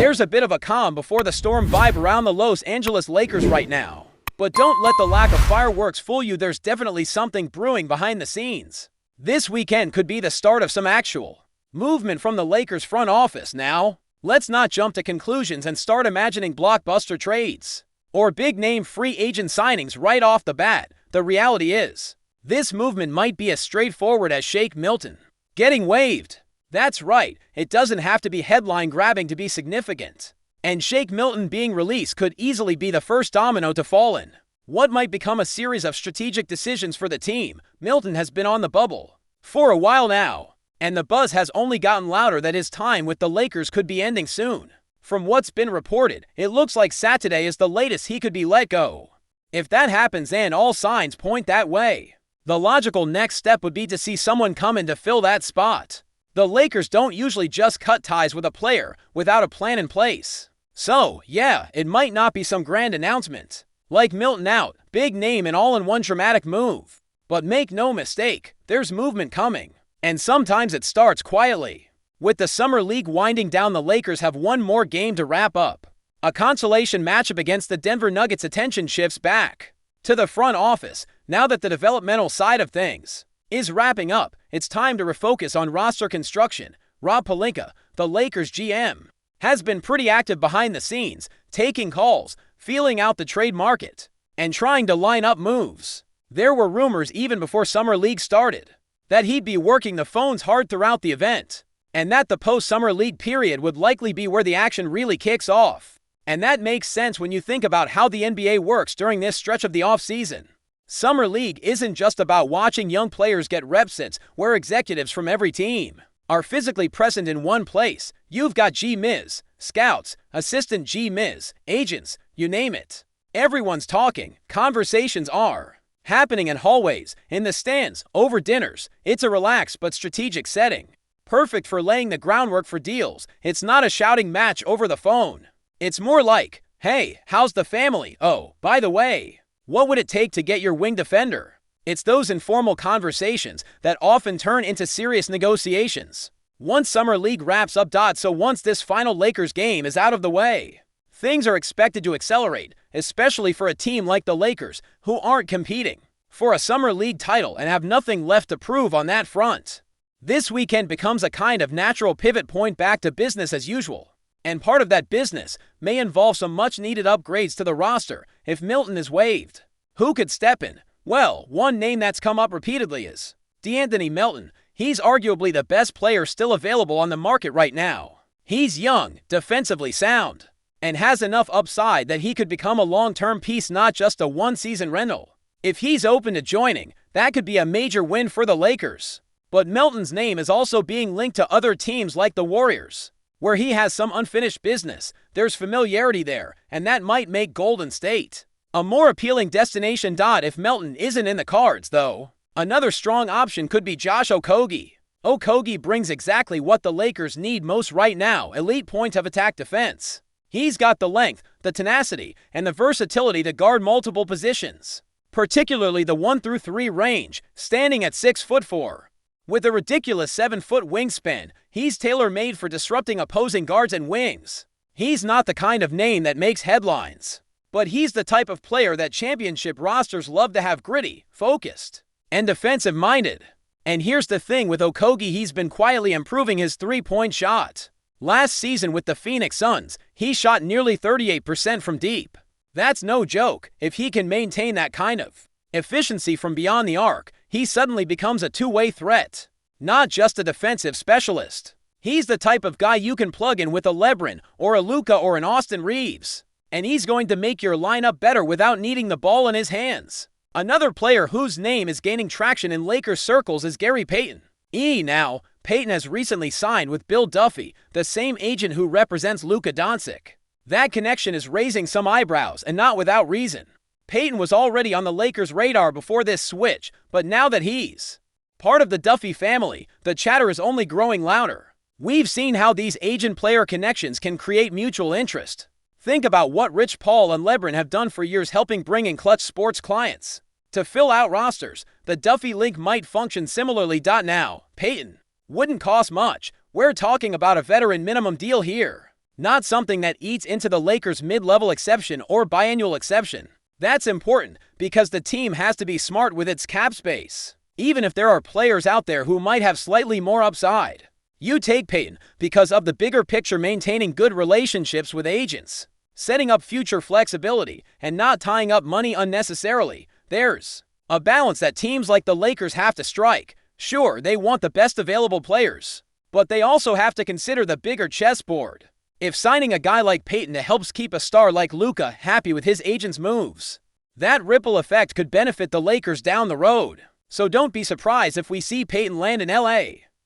There's a bit of a calm before the storm vibe around the Los Angeles Lakers right now. But don't let the lack of fireworks fool you, there's definitely something brewing behind the scenes. This weekend could be the start of some actual movement from the Lakers front office. Now, let's not jump to conclusions and start imagining blockbuster trades or big-name free agent signings right off the bat. The reality is, this movement might be as straightforward as Shake Milton getting waived. That's right, it doesn't have to be headline-grabbing to be significant. And Shake Milton being released could easily be the first domino to fall in what might become a series of strategic decisions for the team. Milton has been on the bubble for a while now, and the buzz has only gotten louder that his time with the Lakers could be ending soon. From what's been reported, it looks like Saturday is the latest he could be let go. If that happens, and all signs point that way, the logical next step would be to see someone come in to fill that spot. The Lakers don't usually just cut ties with a player without a plan in place. So, yeah, it might not be some grand announcement like Milton out, big name and all-in-one dramatic move. But make no mistake, there's movement coming. And sometimes it starts quietly. With the Summer League winding down, the Lakers have one more game to wrap up. A consolation matchup against the Denver Nuggets. Attention shifts back to the front office. Now that the developmental side of things is wrapping up, it's time to refocus on roster construction. Rob Pelinka, the Lakers GM, has been pretty active behind the scenes, taking calls, feeling out the trade market, and trying to line up moves. There were rumors even before Summer League started that he'd be working the phones hard throughout the event, and that the post-Summer League period would likely be where the action really kicks off. And that makes sense when you think about how the NBA works during this stretch of the offseason. Summer League isn't just about watching young players get reps. It's where executives from every team are physically present in one place. You've got G-Miz, scouts, assistant G-Miz, agents, you name it. Everyone's talking. Conversations are happening in hallways, in the stands, over dinners. It's a relaxed but strategic setting, perfect for laying the groundwork for deals. It's not a shouting match over the phone. It's more like, hey, how's the family? Oh, by the way, what would it take to get your wing defender? It's those informal conversations that often turn into serious negotiations once Summer League wraps up. So once this final Lakers game is out of the way, things are expected to accelerate, especially for a team like the Lakers, who aren't competing for a Summer League title and have nothing left to prove on that front. This weekend becomes a kind of natural pivot point back to business as usual. And part of that business may involve some much-needed upgrades to the roster. If Milton is waived, who could step in? Well, one name that's come up repeatedly is DeAnthony Melton. He's arguably the best player still available on the market right now. He's young, defensively sound, and has enough upside that he could become a long-term piece, not just a one-season rental. If he's open to joining, that could be a major win for the Lakers. But Melton's name is also being linked to other teams like the Warriors, where he has some unfinished business. There's familiarity there, and that might make Golden State a more appealing destination. If Melton isn't in the cards, though, another strong option could be Josh Okogie. Okogie brings exactly what the Lakers need most right now: elite point of attack defense. He's got the length, the tenacity, and the versatility to guard multiple positions, particularly the 1-3 range, standing at 6'4". With a ridiculous 7-foot wingspan, he's tailor-made for disrupting opposing guards and wings. He's not the kind of name that makes headlines, but he's the type of player that championship rosters love to have: gritty, focused, and defensive-minded. And here's the thing with Okogie, he's been quietly improving his three-point shot. Last season with the Phoenix Suns, he shot nearly 38% from deep. That's no joke. If he can maintain that kind of efficiency from beyond the arc, he suddenly becomes a two-way threat, not just a defensive specialist. He's the type of guy you can plug in with a LeBron or a Luka or an Austin Reeves, and he's going to make your lineup better without needing the ball in his hands. Another player whose name is gaining traction in Lakers circles is Gary Payton. Now, Payton has recently signed with Bill Duffy, the same agent who represents Luka Doncic. That connection is raising some eyebrows, and not without reason. Payton was already on the Lakers' radar before this switch, but now that he's part of the Duffy family, the chatter is only growing louder. We've seen how these agent-player connections can create mutual interest. Think about what Rich Paul and LeBron have done for years, helping bring in clutch sports clients to fill out rosters. The Duffy link might function similarly. Now, Payton wouldn't cost much. We're talking about a veteran minimum deal here, not something that eats into the Lakers' mid-level exception or biannual exception. That's important because the team has to be smart with its cap space, even if there are players out there who might have slightly more upside. You take Payton because of the bigger picture, maintaining good relationships with agents, setting up future flexibility, and not tying up money unnecessarily. There's a balance that teams like the Lakers have to strike. Sure, they want the best available players, but they also have to consider the bigger chessboard. If signing a guy like Payton helps keep a star like Luka happy with his agent's moves, that ripple effect could benefit the Lakers down the road. So don't be surprised if we see Payton land in LA,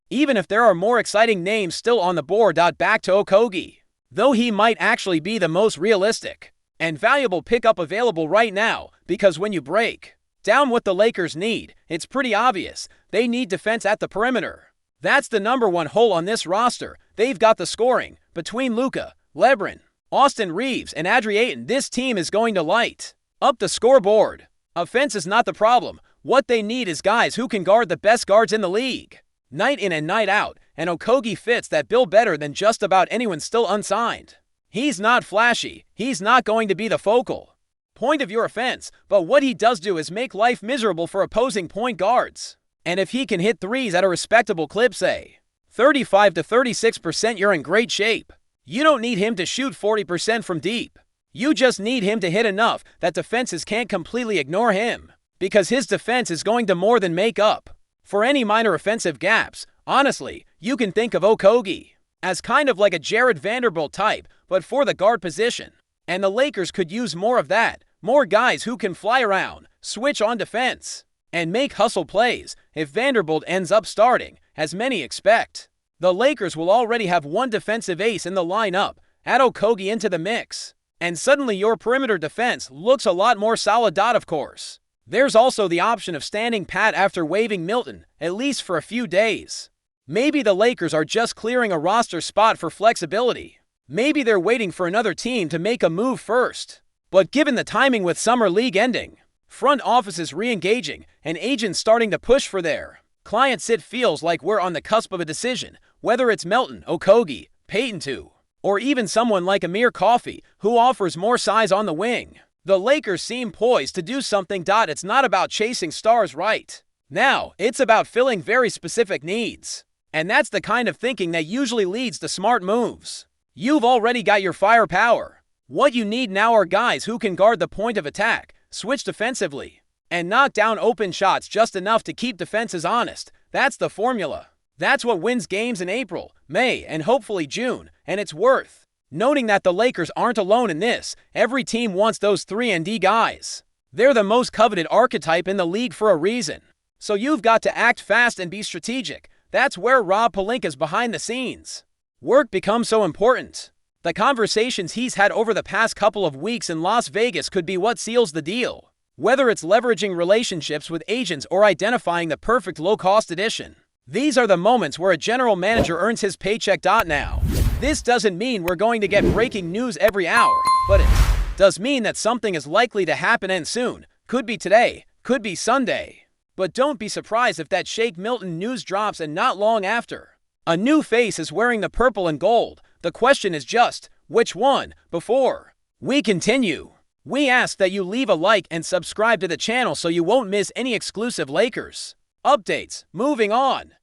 even if there are more exciting names still on the board. Back to Okogie, though he might actually be the most realistic and valuable pickup available right now, because when you break down what the Lakers need, it's pretty obvious. They need defense at the perimeter. That's the number one hole on this roster. They've got the scoring. Between Luka, LeBron, Austin Reeves, and Adri Ayton, this team is going to light up the scoreboard. Offense is not the problem. What they need is guys who can guard the best guards in the league, night in and night out, and Okogie fits that bill better than just about anyone still unsigned. He's not flashy. He's not going to be the focal point of your offense, but what he does do is make life miserable for opposing point guards. And if he can hit threes at a respectable clip, say 35 to 36%, you're in great shape. You don't need him to shoot 40% from deep. You just need him to hit enough that defenses can't completely ignore him, because his defense is going to more than make up for any minor offensive gaps. Honestly, you can think of Okogie as kind of like a Jared Vanderbilt type, but for the guard position. And the Lakers could use more of that. More guys who can fly around, switch on defense, and make hustle plays. If Vanderbilt ends up starting, as many expect, the Lakers will already have one defensive ace in the lineup. Add Okogie into the mix, and suddenly your perimeter defense looks a lot more solid. Of course, there's also the option of standing pat after waiving Milton, at least for a few days. Maybe the Lakers are just clearing a roster spot for flexibility. Maybe they're waiting for another team to make a move first. But given the timing with Summer League ending, front offices re-engaging, and agents starting to push for their clients, it feels like we're on the cusp of a decision, whether it's Melton, Okogie, Payton 2, or even someone like Amir Coffey, who offers more size on the wing. The Lakers seem poised to do something. It's not about chasing stars right now, it's about filling very specific needs. And that's the kind of thinking that usually leads to smart moves. You've already got your firepower. What you need now are guys who can guard the point of attack, switch defensively, and knock down open shots just enough to keep defenses honest. That's the formula. That's what wins games in April, May, and hopefully June. And it's worth noting that the Lakers aren't alone in this. Every team wants those 3-and-D guys. They're the most coveted archetype in the league for a reason. So you've got to act fast and be strategic. That's where Rob Pelinka's behind the scenes work becomes so important. The conversations he's had over the past couple of weeks in Las Vegas could be what seals the deal. Whether it's leveraging relationships with agents or identifying the perfect low-cost addition, these are the moments where a general manager earns his paycheck. Now, this doesn't mean we're going to get breaking news every hour, but it does mean that something is likely to happen, and soon. Could be today, could be Sunday. But don't be surprised if that Shake Milton news drops and not long after a new face is wearing the purple and gold. The question is just, which one? Before we continue, we ask that you leave a like and subscribe to the channel so you won't miss any exclusive Lakers updates. Moving on.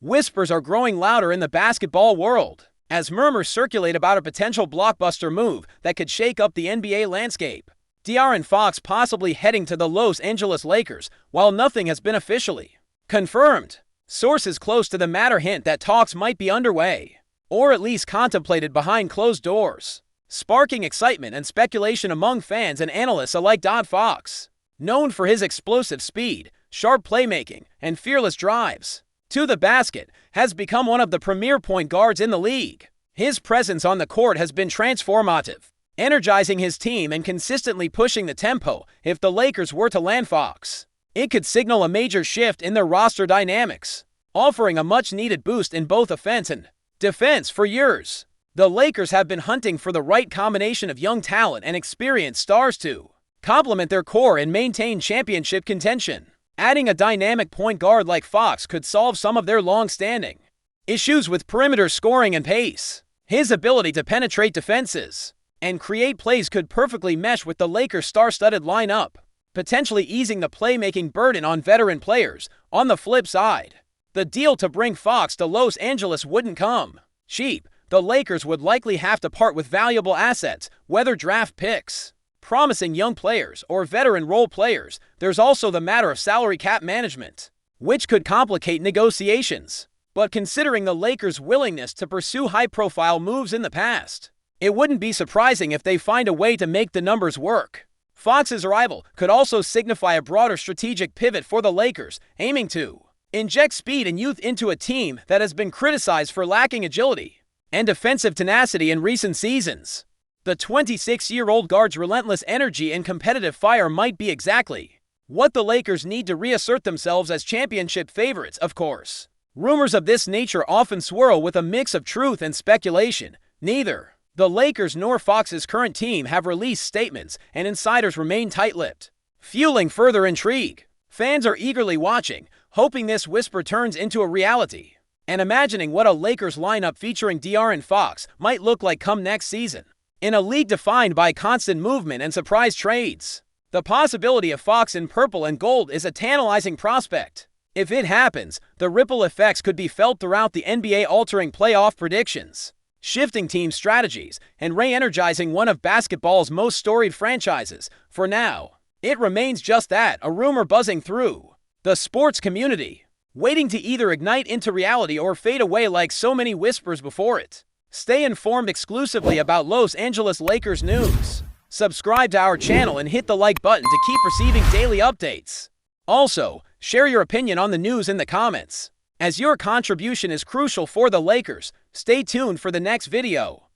Whispers are growing louder in the basketball world as murmurs circulate about a potential blockbuster move that could shake up the NBA landscape. De'Aaron Fox possibly heading to the Los Angeles Lakers, while nothing has been officially confirmed. Sources close to the matter hint that talks might be underway, or at least contemplated behind closed doors, sparking excitement and speculation among fans and analysts alike. Fox, known for his explosive speed, sharp playmaking, and fearless drives to the basket, has become one of the premier point guards in the league. His presence on the court has been transformative, energizing his team and consistently pushing the tempo. If the Lakers were to land Fox, it could signal a major shift in their roster dynamics, offering a much-needed boost in both offense and defense. For years, the Lakers have been hunting for the right combination of young talent and experienced stars to complement their core and maintain championship contention. Adding a dynamic point guard like Fox could solve some of their long-standing issues with perimeter scoring and pace. His ability to penetrate defenses and create plays could perfectly mesh with the Lakers' star-studded lineup, potentially easing the playmaking burden on veteran players. On the flip side, the deal to bring Fox to Los Angeles wouldn't come cheap. The Lakers would likely have to part with valuable assets, whether draft picks, promising young players, or veteran role players. There's also the matter of salary cap management, which could complicate negotiations. But considering the Lakers' willingness to pursue high-profile moves in the past, it wouldn't be surprising if they find a way to make the numbers work. Fox's arrival could also signify a broader strategic pivot for the Lakers, aiming to inject speed and youth into a team that has been criticized for lacking agility and defensive tenacity in recent seasons. The 26-year-old guard's relentless energy and competitive fire might be exactly what the Lakers need to reassert themselves as championship favorites. Of course, rumors of this nature often swirl with a mix of truth and speculation. Neither the Lakers nor Fox's current team have released statements, and insiders remain tight-lipped, fueling further intrigue. Fans are eagerly watching, hoping this whisper turns into a reality, and imagining what a Lakers lineup featuring DR and Fox might look like come next season. In a league defined by constant movement and surprise trades, the possibility of Fox in purple and gold is a tantalizing prospect. If it happens, the ripple effects could be felt throughout the NBA, altering playoff predictions, shifting team strategies, and re-energizing one of basketball's most storied franchises. For now, it remains just that, a rumor buzzing through the sports community, waiting to either ignite into reality or fade away like so many whispers before it. Stay informed exclusively about Los Angeles Lakers news. Subscribe to our channel and hit the like button to keep receiving daily updates. Also, share your opinion on the news in the comments, as your contribution is crucial for the Lakers. Stay tuned for the next video.